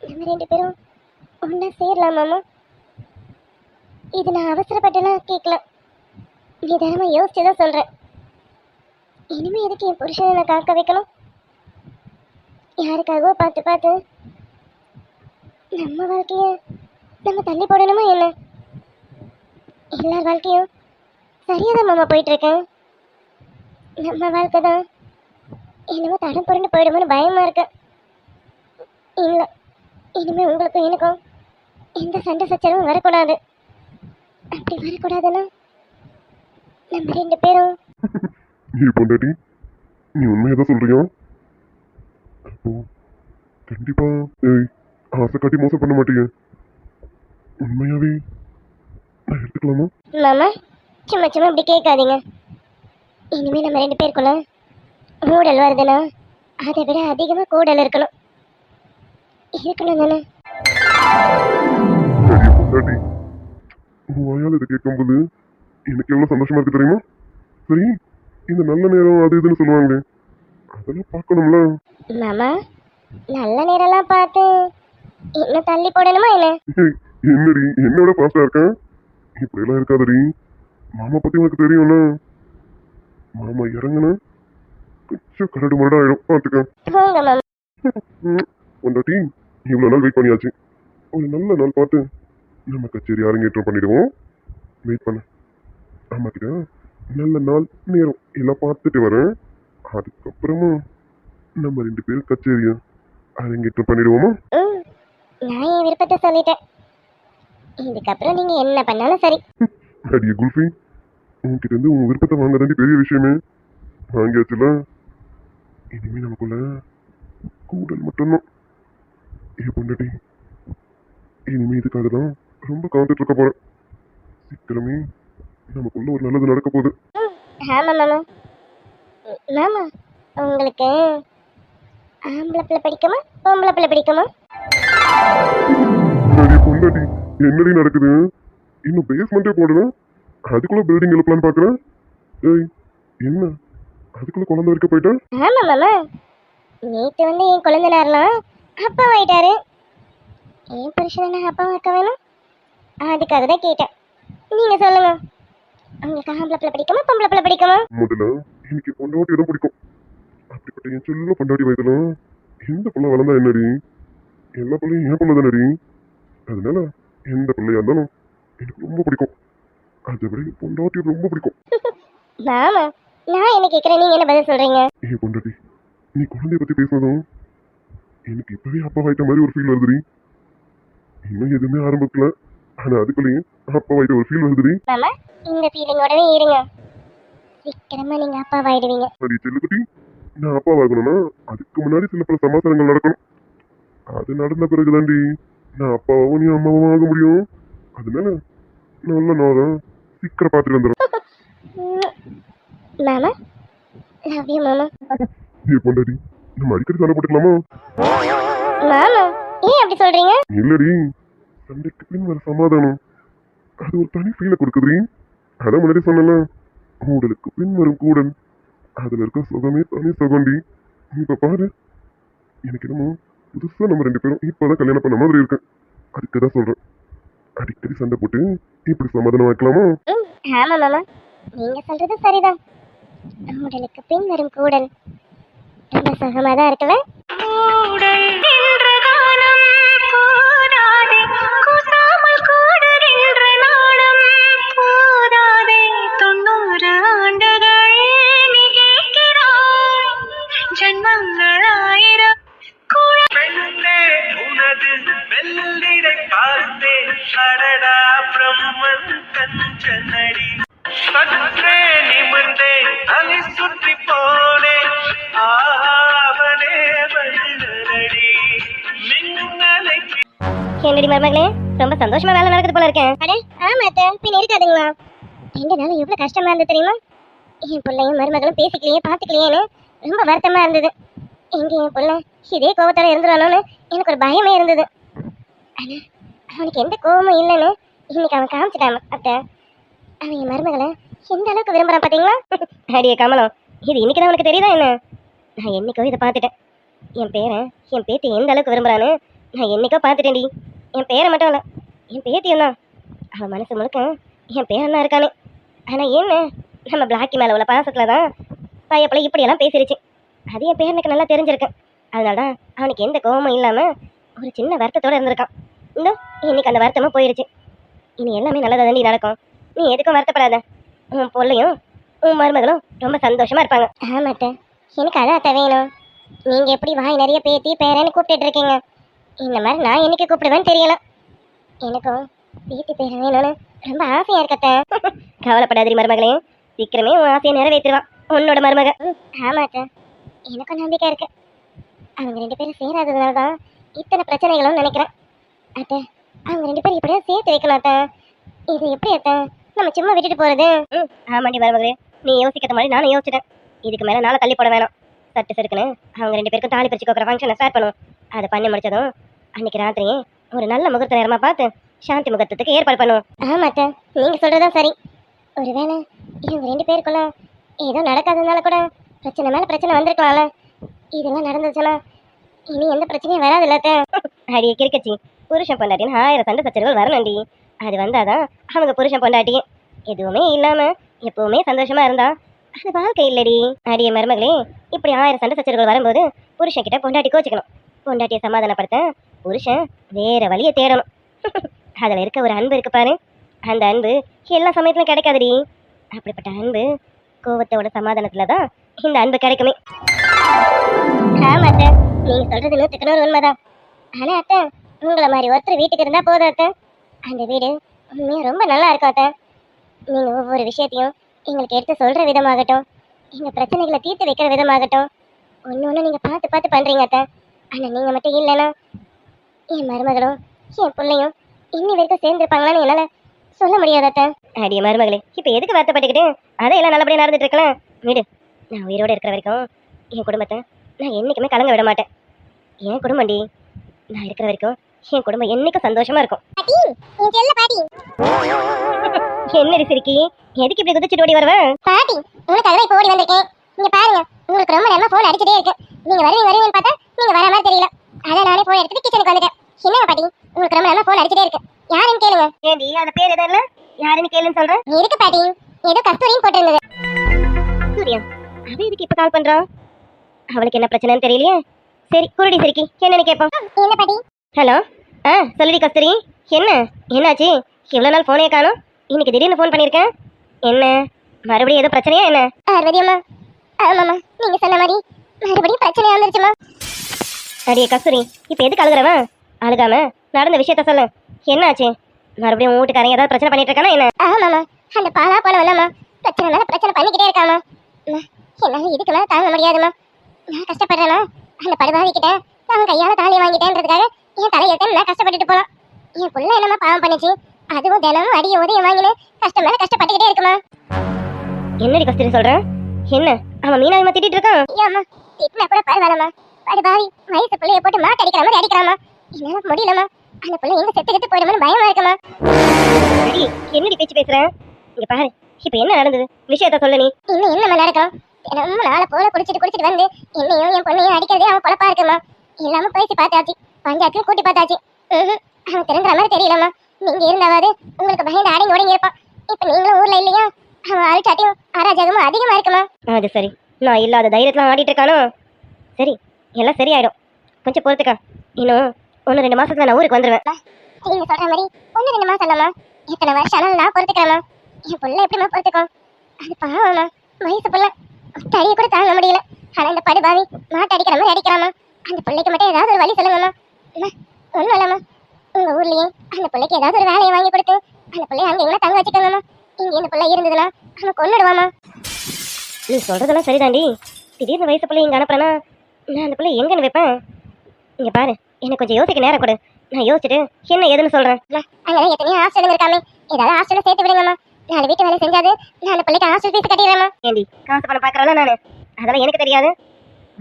நம்ம 2 பேரும் ஒன்றா சேரலாம் மாமா. இது நான் அவசரப்பட்டெல்லாம் கேட்கல, நிதானமாக யோசிச்சு தான் சொல்கிறேன். இனிமேல் எதுக்கு என் புருஷனை நான் காக்க வைக்கணும்? யாருக்காகவோ பார்த்து பார்த்து நம்ம வாழ்க்கையை நம்ம தள்ளி போடணுமா என்ன? எல்லார் வாழ்க்கையும் சரியாக தான் மாமா போயிட்டுருக்கேன். நம்ம வாழ்க்கை தான் என்னமோ தடம் புரண்டு போயிடுமோன்னு பயமாக இருக்கு. இல்லை, இனிமேல் உங்களுக்கும் எனக்கும் எந்த சண்டை சச்சரவும் வரக்கூடாது. அப்படி வரக்கூடாதுன்னா நம்ம 2 பேரும். நீ பொண்டாட்டி, நீ உண்மையை தான் சொல்றியா? அப்போ கண்டிப்பா ஏய் ஆசை காட்டி மோசம் பண்ண மாட்டீங்க, உண்மையாவே நான் எடுத்துக்கலாமா? மாமா சும்மா சும்மா இப்படி கேட்காதீங்க. இனிமேல் நம்ம 2 பேருக்குள்ள மூடல் வருதுன்னா அதை விட அதிகமாக கூடல் இருக்கணும். இருக்கணும் தானே? சரி பொண்டாட்டி, உன் வாயால் இதை கேட்கும்போது எனக்கு எவ்வளவு சந்தோஷமா இருக்கு தெரியுமா? சரி, இந்த நல்ல நேரம் அது இதுன்னு சொல்லுவாங்களே, அதெல்லாம் பார்க்கணும்ல. மாமா நல்ல நேரம்லாம் பார்த்து இன்னும் தள்ளி போடணுமா என்ன? ஏய், என்னடி என்னோட பாஸ்டா இருக்கேன்? இப்படியெல்லாம் இருக்காதடி. மாமா பத்தி உனக்கு தெரியும்ல, மாமா இறங்குன கொஞ்சம் கரடு மரடா ஆயிடும், பார்த்துக்க. போங்க மாமா. பொண்டாட்டி, இவ்வளோ நாள் வெயிட் பண்ணியாச்சு, ஒரு நல்ல நாள் பார்த்து நம்ம கச்சேரி அரங்கேற்றம் பண்ணிடுவோம். வெயிட் பண்ண, ஆமா கிட்ட நல்ல நாள் நேரம் எல்லாம் பார்த்துட்டு வரேன். அதுக்கப்புறமா நம்ம 2 பேரும் கச்சேரியை அரங்கேற்றம் பண்ணிடுவோமா? ம் நான் என் விருப்பத்தை சொல்லிட்டேன். இதுக்கப்புறம் நீங்க என்ன பண்ணாலும் சரி. அடியே குல்ஃபி, உன்கிட்ட இருந்து உன் விருப்பத்தை வாங்க பெரிய விஷயமே. வாங்கியாச்சுல, இனிமே நமக்குள்ள கூடல் மட்டும்தான். பொண்டாட்டி, இனிமே இதுக்காக தான் ரொம்ப காத்துட்டு இருக்க போறேன். சீக்கிரமே நமக்குள்ள ஒரு நல்லது நடக்க போகுது. ஆமா மாமா. மாமா, உங்களுக்கு ஆம்பளை பிள்ளை பிடிக்குமா பொம்பளை பிள்ளை பிடிக்குமா? அடியே பொண்டாட்டி, என்னடி நடக்குது? இன்னும் பேஸ்மெண்டே போடல, அதுக்குள்ள பில்டிங் எழுப்பலான்னு பாக்குறேன். ஏய், என்ன அதுக்குள்ள குழந்தை வரைக்கும் போயிட்டா? ஆமா மாமா, நேற்று வந்து என் குழந்தைனார்லாம் அப்பாவாயிட்டாரு. என் புருஷனை அப்பாவாக்க வேணும், அதுக்காக தான் கேட்டேன். நீங்க சொல்லுங்க, உங்களுக்கு ஆம்பளை பிள்ளை பிடிக்குமா பொம்பளை பிள்ளை பிடிக்குமா? முதல்ல எனக்கு பொண்டாட்டி தான் பிடிக்கும். அப்படிப்பட்ட என் செல்ல பொண்டாட்டி வயதுல எந்த பிள்ளை வளர்ந்தா என்னடி? எல்லா பிள்ளையும் என் பிள்ளை தானடி. அதனால எந்த பிள்ளையா இருந்தாலும் எனக்கு ரொம்ப பிடிக்கும். அதை விட என் பொண்டாட்டி ரொம்ப பிடிக்கும். மாமா, நான் என்ன கேட்குறேன், நீங்க என்ன பதில் சொல்றீங்க? ஏன் பொண்டாட்டி, நீ குழந்தைய பத்தி பேசுனதும் எனக்கு இப்பவே அப்பா வாய்ட்ட மாதிரி ஒரு ஃபீல் வருதுடி. இன்னும் எதுவுமே ஆரம்பிக்கல, ஆனா அதுக்குள்ளேயும் அப்பா வாய்ட்ட ஒரு ஃபீல் வருதுடி. மாமா, இந்த ஃபீலிங்கோடவே இருங்க, சீக்கிரமா நீங்க அப்பாவாயிடுவீங்க. அடி செல்லுக்குட்டி, நான் அப்பா வாங்கணும்னா அதுக்கு முன்னாடி சில பல சமாச்சாரங்கள் நடக்கணும். அது நடந்த பிறகுதாண்டி நான் அப்பாவும் நீ அம்மாவும் ஆக முடியும். அதனால நல்ல நேரம் சீக்கிரம் பார்த்துட்டு வந்துடும். மாமா, லவ் யூ மாமா. ஏ பொண்டாட்டி, நம்ம அடிக்கடி சண்டை போட்டுக்கலாமா? மாமா, ஏன் அப்படி சொல்றீங்க? இல்லடி, சண்டைக்கு பின் வர சமாதானம் அது ஒரு தனி ஃபீலை கொடுக்குதுடி. அதான் முன்னாடி சொன்னல, கூடலுக்கு பின் வரும் கூடல், அதுல இருக்க சுகமே தனி சுகண்டி. இப்ப பாரு, எனக்கு என்னமோ புதுசா நம்ம 2 பேரும் இப்பதான் கல்யாணம் பண்ண மாதிரி இருக்கு. அதுக்குதான் சொல்றேன், அடிக்கடி சண்டை போட்டு இப்படி சமாதானம் வைக்கலாமா? ஆமா மாமா, நீங்க சொல்றது சரிதான். உடலுக்கு பின் வரும் கூடல் ரொம்ப சுகமா தான் இருக்குல்ல. கூடல் என்ற காலம் போதாதே, கூசாமல் கூடுகின்ற நாளும் போதாதே. 90 ஆண்டுகள் நீ கேட்கிறாய், ஜன்மங்கள் 1000 பெண்ணே உனது வெள்ளிடை பார்த்தேன், அடடா பிரம்மன் கஞ்சனடி. சற்றே நிமிர்ந்தே தலை சுற்றி போனேன், ஆவனே வல்லடி மின்னலை. என்னடி மருமகளே, ரொம்ப சந்தோஷமா வேலை நடக்குது போல இருக்கேன். அட ஆமா அத்தை, பின் இருக்காதுங்களா? 2 நாள் எவ்வளவு கஷ்டமா இருந்தது தெரியுமா? என் பிள்ளையும் மருமகளும் பேசிக்கலையே பார்த்துக்கலையேன்னு ரொம்ப வருத்தமா இருந்தது. எங்க என் பிள்ளை இதே கோபத்தோட இருந்துருவானோன்னு எனக்கு ஒரு பயமே இருந்தது. ஆனா அவனுக்கு எந்த கோபமும் இல்லைன்னு இன்னைக்கு அவன் காமிச்சிட்டான் அத்தை. அவன் என் மருமகளை எந்த அளவுக்கு விரும்புறான் பாத்தீங்களா? அடியே கமலம், இது இன்னைக்குதான் உனக்கு தெரியுதா என்ன? நான் என்னைக்கோ இதை பார்த்துட்டேன். என் பேரன் என் பேத்தி எந்த அளவுக்கு விரும்புறான்னு நான் என்னைக்கோ பார்த்துட்டேன்டி. என் பேரை மட்டும் இல்லை, என் பேத்தியும் தான். அவன் மனசு முழுக்க என் பேரன் தான் இருக்கானே. ஆனா என்ன, நம்ம பிளாக்கி மேல உள்ள பாசத்துல தான் பையப்பிள்ளை இப்படியெல்லாம் பேசிருச்சு. அது என் பேரனுக்கு நல்லா தெரிஞ்சிருக்கு. அதனாலதான் அவனுக்கு எந்த கோபமும் இல்லாம ஒரு சின்ன வருத்தத்தோட இருந்திருக்கான். இன்னைக்கு அந்த வருத்தமும் போயிருச்சு. இனி எல்லாமே நல்லதா தாண்டி நடக்கும். நீ எதுக்கும் வருத்தப்படாத. உன் பிள்ளையும் உன் மருமகளும் ரொம்ப சந்தோஷமா இருப்பாங்க. ஆமாட்ட, எனக்கு அதான் வேணும். நீங்க எப்படி வாய் நிறைய பேத்தி பேரன்னு கூப்பிட்டு இருக்கீங்க, இந்த மாதிரி நான் என்னைக்கு கூப்பிடுவேன்னு தெரியல. எனக்கும் பேத்தி பேரன் வேணும்னு ரொம்ப ஆசையா இருக்கத்த. கவலைப்படாதீ மருமகளே, சீக்கிரமே உன் ஆசையை நிறைவேற்றுவான் உன்னோட மருமக. ஆமாட்ட, எனக்கும் நம்பிக்கை இருக்கு. அவங்க 2 பேரும் சேராததுனால தான் இத்தனை பிரச்சனைகளும் நினைக்கிறேன். அத்தை, அவங்க 2 பேரும் இப்படியே சேர்த்து வைக்கணும் அத்தை. இது எப்படி அத்தை நம்ம சும்மா விட்டுட்டு போறது? ஆமாண்டி மருமகளே, நீ யோசிக்கிற மாதிரி நானும் யோசிச்சிட்டேன். இதுக்கு மேல நாளை தள்ளி போட வேணாம். சட்டு சருக்குன்னு அவங்க 2 பேருக்கும் தாலி பிரிச்சு கோக்குற ஃபங்க்ஷனை ஸ்டார்ட் பண்ணுவோம். அதை பண்ணி முடிச்சதும் அன்னைக்கு ராத்திரியே ஒரு நல்ல முகூர்த்த நேரமா பார்த்து சாந்தி முகூர்த்தத்துக்கு ஏற்பாடு பண்ணுவோம். ஆமா அத்தை, நீங்க சொல்றதுதான் சரி. ஒருவேளை இவங்க 2 பேருக்குள்ள ஏதோ நடக்காததுனால கூட பிரச்சனை மேல பிரச்சனை வந்திருக்கலாம்ல. இதெல்லாம் நடந்துச்சுன்னா இனி எந்த பிரச்சனையும் வராது இல்ல. அடியே கிரிக்கச்சி, புருஷன் பொண்டாட்டின்னு 1000 சண்டை சச்சரவுகள் வரணும்டி. அது வந்தாதான் அவங்க புருஷன் பொண்டாட்டி. எதுவுமே இல்லாம எப்பவுமே சந்தோஷமா இருந்தா அது வாழ்க்கை இல்லடி. அடியே மருமகளே, இப்படி 1000 சண்டை சச்சரவுகள் வரும்போது புருஷன் கிட்ட பொண்டாட்டி கோச்சிக்கணும். பொண்டாட்டியை சமாதானப்படுத்த புருஷன் வேற வழியை தேடணும். அதுல இருக்க ஒரு அன்பு இருக்கு பாரு, அந்த அன்பு எல்லா சமயத்திலும் கிடைக்காதுடி. அப்படிப்பட்ட அன்பு கோவத்தோட சமாதானத்துலதான் இந்த அன்பு கிடைக்குமே. ஆமா அத்தை, நீங்க சொல்றது 100% உண்மைதான். ஆனா அத்தை, உங்களை மாதிரி ஒருத்தர் வீட்டுக்கு இருந்தா போதும் அத்தை. அந்த வீடு உண்மையாக ரொம்ப நல்லா இருக்கும் அத்தை. நீங்கள் ஒவ்வொரு விஷயத்தையும் எங்களுக்கு எடுத்து சொல்கிற விதமாகட்டும், எங்கள் பிரச்சனைகளை தீர்த்து வைக்கிற விதமாகட்டும், ஒன்று ஒன்று நீங்கள் பார்த்து பார்த்து பண்ணுறீங்க அத்தை. ஆனால் நீங்கள் மட்டும் இல்லைன்னா என் மருமகளும் என் பிள்ளையும் இன்னி வரைக்கும் சேர்ந்துருப்பாங்களான்னு என்னால் சொல்ல முடியாது அத்தை. அடிய மருமகளே, இப்போ எதுக்கு வருத்தப்பட்டுக்கிட்டு அதையெல்லாம் நல்லபடியாக நடந்துட்டு இருக்கலாம். விடு, நான் உயிரோடு இருக்கிற வரைக்கும் என் குடும்பத்தை நான் என்றைக்குமே கலங்க விட மாட்டேன். என் குடும்பம்டி, நான் இருக்கிற வரைக்கும் என் குடும்பம் என்னைக்கும் சந்தோஷமா இருக்கும். என்னடி சிரிக்கி, எதுக்கு இப்படி குதிச்சுட்டு ஓடி வருவேன்? பாட்டி, உனக்காக இப்போ ஓடி வந்திருக்கேன். நீங்க பாருங்க, உங்களுக்கு ரொம்ப நேரமா போன் அடிச்சிட்டே இருக்கு. நீங்க வருவீங்கன்னு பார்த்தா நீங்க வர மாதிரி தெரியல. அதான் நானே போன் எடுத்துட்டு கிச்சனுக்கு வந்துட்டேன். என்ன பாட்டி, உங்களுக்கு ரொம்ப நேரமா போன் அடிச்சிட்டே இருக்கு. யாருன்னு கேளுங்க. ஏண்டி, அந்த பேர் எதுவும் இல்ல, யாருன்னு கேளுன்னு சொல்றேன். இருக்கு பாட்டி, ஏதோ கஸ்தூரின்னு போட்டிருந்தது. கஸ்தூரியா? அவ எதுக்கு இப்ப கால் பண்றான்? அவளுக்கு என்ன பிரச்சனைன்னு தெரியலையே. சரி, குருடி சிரிக்கி, என்னன்னு கேட்போம். என்ன பாட்டி? ஹலோ, சொல்லுடி கஸ்தூரி, என்னாச்சு? இவ்வளோ நாள் ஃபோனே காணும், இன்னைக்கு திடீர்னு ஃபோன் பண்ணியிருக்கேன். என்ன, மறுபடியும் ஏதோ பிரச்சனையா என்ன? பார்வதியம்மா, ஆமாம்மா, நீங்கள் சொன்ன மாதிரி மறுபடியும் பிரச்சனையா வந்துருச்சுமா. அடியே கஸ்தூரி, இப்போ எதுக்கு அழுகிறவன்? அழுகாம நடந்த விஷயத்த சொல்லு. என்னாச்சு? மறுபடியும் வீட்டுக்காரங்க ஏதாவது பிரச்சனை பண்ணிட்டு இருக்கானா என்ன? ஆமாம்மா, அந்த பாலா போல வந்தாம்மா, பிரச்சனை மேலே பிரச்சனை பண்ணிக்கிட்டே இருக்காமா. என்னால் இதுக்கு மேலே தாங்க முடியாதுமா. நான் கஷ்டப்படுறேன்னா அந்த படுபாவிக்கிட்ட அவன் கையால் தாலி வாங்கிட்டேன்றதுக்காக என் தலையெழுத்தேன்னு நான் கஷ்டப்பட்டுட்டு போகலாம். என் புள்ள என்னம்மா பாவம் பண்ணிச்சு? அதுவும் தினமும் அடிய உதயம் வாங்கினு கஷ்டம் மேலே கஷ்டப்பட்டுக்கிட்டே இருக்குமா. என்னடி கஸ்தூரி சொல்ற? என்ன, அவன் மீனாவை திட்டிட்டு இருக்கான்? ஏம்மா, திட்டினா கூட பரவாயில்லம்மா. படுபாவி வயசு பிள்ளைய போட்டு மாட்டு அடிக்கிற மாதிரி அடிக்கிறாமா. என்னால் முடியலம்மா. அந்த பிள்ளை எங்க செத்து கெட்டு போயிடுமோன்னு பயமா இருக்குமா. என்னடி பேச்சு பேசுற? இங்க பாரு, இப்ப என்ன நடந்தது? விஷயத்த சொல்ல. நீ இன்னும் என்னம்மா நடக்கும்? தினமும் நாளை போல குடிச்சிட்டு வந்து என்னையும் என் பொண்ணையும் அடிக்கிறதே அவன் பொழப்பா இருக்குமா. எல்லாமே பேசி பார்த்தாச்சு, பஞ்சாயத்தையும் கூட்டி பார்த்தாச்சு. அவன் திருந்துற மாதிரி தெரியலம்மா. நீங்க இருந்தாவது உங்களுக்கு பயந்து அடங்கி உடங்கி இருப்பான். இப்ப நீங்களும் ஊர்ல இல்லையா? அவன் அழுச்சாட்டியும் அராஜகமும் அதிகமா இருக்குமா. அது சரி, நான் இல்லாத தைரியத்துல ஆடிட்டு இருக்கானோ. சரி, எல்லாம் சரியாயிடும், கொஞ்சம் பொறுத்துக்கா. இன்னும் 1-2 மாசத்துல நான் ஊருக்கு வந்துடுவேன். நீங்க சொல்ற மாதிரி 1-2 மாசம் இல்லம்மா, எத்தனை வருஷம் ஆனாலும் நான் பொறுத்துக்கிறேம்மா. என் பிள்ளை எப்படிமா பொறுத்துக்கும்? அது பாவம்மா, வயசு பிள்ளை, தடியை கூட தாங்க முடியல. ஆனா இந்த படுபாவி மாட்டு அடிக்கிற மாதிரி அடிக்கிறாமா. அந்த பிள்ளைக்கு மட்டும் ஏதாவது ஒரு வழி சொல்லுங்கம்மா. ஒன்றும் இல்லம்மா, உங்க ஊர்லயே அந்த பிள்ளைக்கு ஏதாவது ஒரு வேலையை வாங்கி கொடுத்து அந்த பிள்ளைய அங்கே எங்கன்னா தங்க வச்சுக்கோங்கம்மா. இங்கே இந்த பிள்ளை இருந்ததுன்னா அவன் கொன்னுடுவாமா. நீ சொல்றதெல்லாம் சரிதாண்டி. திடீர்னு வயசு பிள்ளை இங்கே அனுப்புறேன்னா நான் அந்த பிள்ளை எங்கன்னு வைப்பேன்? இங்க பாரு, எனக்கு கொஞ்சம் யோசிக்க நேரம் கொடு. நான் யோசிச்சுட்டு என்ன ஏதுன்னு சொல்றேன். அங்கே எத்தனையோ ஹாஸ்டலுங்க இருக்காமே, ஏதாவது ஹாஸ்டலில் சேர்த்து விடுங்கம்மா. 4 வீட்டு வேலை செஞ்சாது நான் அந்த பிள்ளைக்கு ஹாஸ்டல் ஃபீஸ் கட்டிடுறேம்மா. ஏண்டி, காசு பணம் பார்க்கறவள நான்? அதெல்லாம் எனக்கு தெரியாது.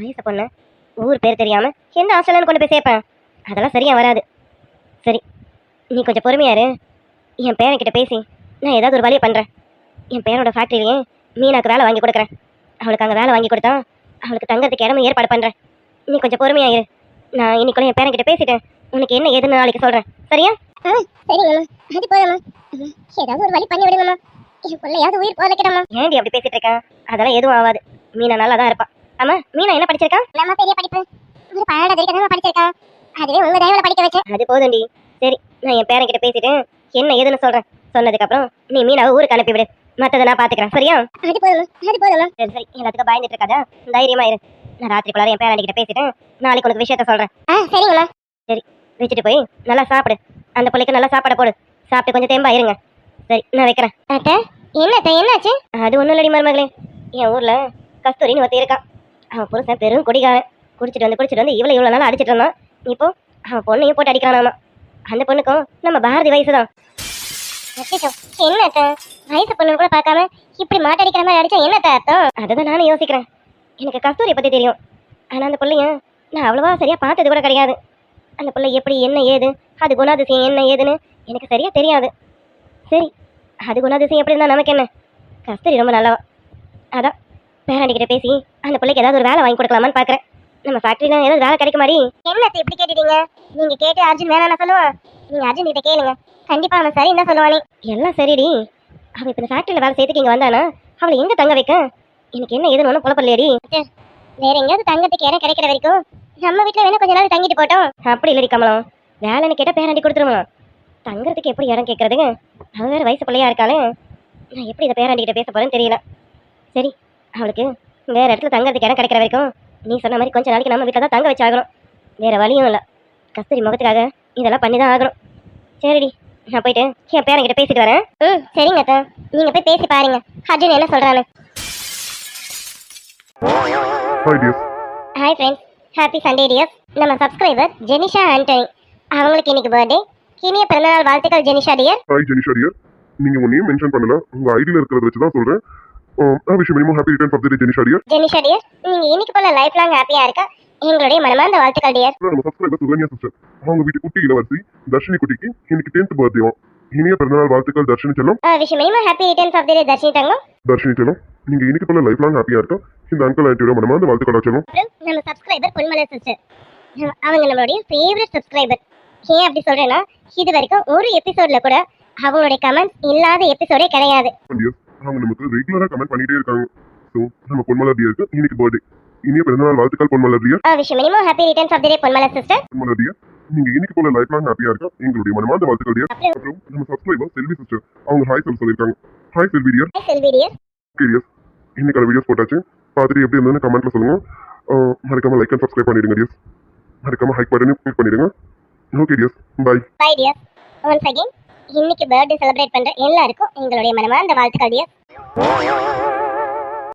வயசு பொண்ணு, ஊர் பேர் தெரியாம எந்த ஹாஸ்டல்னு கொண்டு போய் சேர்ப்பேன்? அதெல்லாம் சரியா வராது. சரி, நீ கொஞ்சம் பொறுமையாரு. என் பேரன்கிட்ட பேசி நான் ஏதாவது ஒரு வழியை பண்ணுறேன். என் பேரோட ஃபேக்ட்ரியிலேயே மீனாக்கு வேலை வாங்கி கொடுக்குறேன். அவளுக்கு அங்கே வேலை வாங்கி கொடுத்தா அவளுக்கு தங்கறதுக்கு இடமும் ஏற்பாடு பண்ணுறேன். நீ கொஞ்சம் பொறுமையாயிரு. நான் இன்னைக்குள்ள என் பேரன்கிட்ட பேசிட்டேன். உனக்கு என்ன ஏதுன்னு நாளைக்கு சொல்கிறேன். சரியா? சரிங்கம்மா, அது போதும்மா. ஏதாவது ஒரு வழி பண்ணி விடுங்கம்மா. என் பிள்ளையாவது உயிர் போதைக்கிடம்மா. ஏன்டி அப்படி பேசிட்டு இருக்கேன்? அதெல்லாம் எதுவும் ஆகாது. மீனா நல்லா தான் இருப்பான். ஆமா, மீனா என்ன படிச்சிருக்கா? நம்ம பெரிய படிப்பு ஒரு 12வது வரைக்கும் தான் படிச்சிருக்கான். அதுவே உங்க தயவுல படிக்க வச்சேன். அது போதும்டி. சரி, நான் என் பேரன்கிட்ட பேசிட்டு என்ன ஏதுன்னு சொல்கிறேன். சொன்னதுக்கப்புறம் நீ மீனாவை ஊருக்கு அனுப்பிவிடு. மற்றதை நான் பார்த்துக்கிறேன். சரியா? அது போதும்மா, அது போதும்மா. சரி சரி, எல்லாத்துக்கும் பயந்துட்டு இருக்காதா, தைரியமா இரு. நான் ராத்திரிக்குள்ளார என் பேரன்கிட்ட பேசிட்டு நாளைக்கு உனக்கு விஷயத்த சொல்கிறேன். சரிங்கம்மா. சரி, வச்சுட்டு போய் நல்லா சாப்பிடு. அந்த பிள்ளைக்கு நல்லா சாப்பாடு போடு. சாப்பிட்டு கொஞ்சம் தெம்பா இருங்க. சரி, நான் வைக்கிறேன். அத்தை, என்னாச்சு? அது ஒன்றும் இல்லடி மருமகளே, என் ஊரில் கஸ்தூரின்னு ஒருத்தி இருக்கான். அவன் புருஷன் பெரும் குடிகாரன். குடிச்சிட்டு வந்து இவ்வளோ நாளாக அடிச்சிட்டு இருந்தான். இப்போ அவன் பொண்ணையும் போட்டு அடிக்கிறானாமா. அந்த பொண்ணுக்கும் நம்ம பாரதி வயசு தான். என்ன வயசு பொண்ணு கூட பார்க்காம இப்படி மாட்டடிக்கிற மாதிரி அடிச்சா என்ன அர்த்தம்? அதுதான் நானும் யோசிக்கிறேன். எனக்கு கஸ்தூரியை பற்றி தெரியும், ஆனால் அந்த பிள்ளைய நான் அவ்வளோவா சரியாக பார்த்தது கூட கிடையாது. அந்த பிள்ளை எப்படி என்ன ஏது, அது குணாதிசயம் என்ன ஏதுன்னு எனக்கு சரியாக தெரியாது. சரி, அது குணாதிசயம் எப்படி இருந்தால் நமக்கு என்ன? கஸ்தூரி ரொம்ப நல்லவா. அதான் பேராண்டிக்கிட்ட பேசி அந்த பிள்ளைக்கு ஏதாவது ஒரு வேலை வாங்கி கொடுக்கலாமான்னு பார்க்குறேன். நம்ம ஃபேக்ட்ரியில் ஏதாவது வேலை கிடைக்க மாதிரி. என்னத்தை இப்படி கேட்டுட்டீங்க? நீங்கள் கேட்டு அர்ஜுன் வேணான்னு சொல்லுவான். நீங்கள் அர்ஜுன் கிட்ட கேளுங்க, கண்டிப்பாக அவன் சரின்னு தான் சொல்லுவானே. எல்லாம் சரிடி. அவன் இப்போ இந்த ஃபேக்ட்ரியில் வேலை செய்யறதுக்கு இங்கே வந்தானா அவளை எங்கே தங்க வைக்க? எனக்கு என்ன ஏதுன்னு ஒன்றும் குழப்பலையடி. வேற எங்கேயாவது தங்கத்துக்கு இடம் கிடைக்கிற வரைக்கும் நம்ம வீட்டில் வேணா கொஞ்ச நாள் தங்கிட்டு போட்டோம். அப்படி இல்லடி கமலம், வேலைன்னு கேட்டால் பேராண்டி கொடுத்துருமா. தங்குறதுக்கு எப்படி இடம் கேட்கறதுங்க? அவன் வேறு வயசு பிள்ளையா இருக்காளே. நான் எப்படி இதை பேராண்டிக்கிட்ட பேச போகிறேன்னு தெரியல. சரி, அவளுக்கு வேறு இடத்துல தங்குறதுக்கு இடம் கிடைக்கிற வரைக்கும் நீ சொன்ன மாதிரி கொஞ்ச நாளைக்கு நம்ம வீட்டில் தான் தங்க வச்சாகணும். வேறு வழியும் இல்லை. கஸ்தூரி முகத்துக்காக இதெல்லாம் பண்ணி தான் ஆகணும். சரிடி, நான் போயிட்டு என் பேரங்கிட்ட பேசிட்டு வரேன். சரிங்க அக்கா, நீங்க போய் பேசி பாருங்க அர்ஜுன் என்ன சொல்றானு. Hi dears. Hi friends, happy Sunday dears. நம்ம சப்ஸ்கிரைபர் ஜெனிஷா ஆண்டனி அவங்களுக்கு இன்னைக்கு பர்த்டே. இனிய பிறந்தநாள் வாழ்த்துக்கள் Jenisha dear. Hi Jenisha dear. நீங்க உங்க நேம் மென்ஷன் பண்ணல, உங்க ஐடியில இருக்கிறத வச்சு தான் சொல்றேன். Wish minimum happy return of the day Jenisha dear. Jenisha dear, நீங்க இன்னைக்கு போல லைஃப் லாங் ஹாப்பியா இருக்க எங்களுடைய மனமார்ந்த வாழ்த்துக்கள் டியர். நம்ம சப்ஸ்கிரைபர் சுகன்யா சிஸ்டர், அவங்க வீட்டு குட்டி இளவரசி தர்ஷினி குட்டிக்கு இன்னைக்கு 10th பர்த்டே. இனிய பிறந்தநாள் வாழ்த்துக்கள் தர்ஷினி செல்லம். Wish minimum happy returns of the day Darshini தங்கம். தர்ஷினி செல்லம், நீங்க இன்னைக்கு போல லைஃப் லாங் ஹாப்பியா இருக்க இந்த அங்கிள் ஆண்டியோட மனமார்ந்த வாழ்த்துக்கள் செல்லம். அப்புறம் நம்ம சப்ஸ்கிரைபர் பொன்மலை சிஸ்டர், அவங்க நம்மளுடைய ஃபேவரட் சப்ஸ்கிரைபர். ஏன் அப்படி சொல்றேன்னா, இது வரைக்கும் ஒரு எபிசோட்ல கூட அவங்களுடைய கமெண்ட்ஸ் இல்லாத எபிசோடே கிடையாது. அவங்க நமக்கு ரெகுலரா கமெண்ட் பண்ணிட்டே இருக்காங்க. சோ நம்ம பொன்மலர் டியருக்கு இன்னைக்கு பர்த்டே. இனிய பிறந்தநாள் வாழ்த்துக்கள் Ponmalar dear. Wish minimum happy returns of the day Ponmalai sister. Ponmalar dear, நீங்க இன்னைக்கு போல லைஃப் லாங் ஹாப்பியா இருக்க எங்களுடைய மனமார்ந்த வாழ்த்துக்கள் டியர். அப்புறம் நம்ம சப்ஸ்கிரைபர் செல்வி சிஸ்டர், அவங்க ஹாய் சொல்லிருக்காங்க. Hi Selvi dear. Hi Selvi dear. Dear, இன்னைக்கான வீடியோஸ் போட்டாச்சு, பார்த்துட்டு எப்படி இருந்ததுன்னு கமெண்ட்ல சொல்லுங்க. மறக்காம லைக் அண்ட் சப்ஸ்கிரைப் பண்ணிடுங்க டியர். மறக்காம ஹைக் பட்டனையும் கிளிக் பண்ணிடுங்க. Okay dear, bye. Bye dear. Once again இன்னைக்கு பர்த்டே செலிப்ரேட் பண்ற எல்லாருக்கும் எங்களுடைய மனமார்ந்த வாழ்த்துக்கள் டியர்.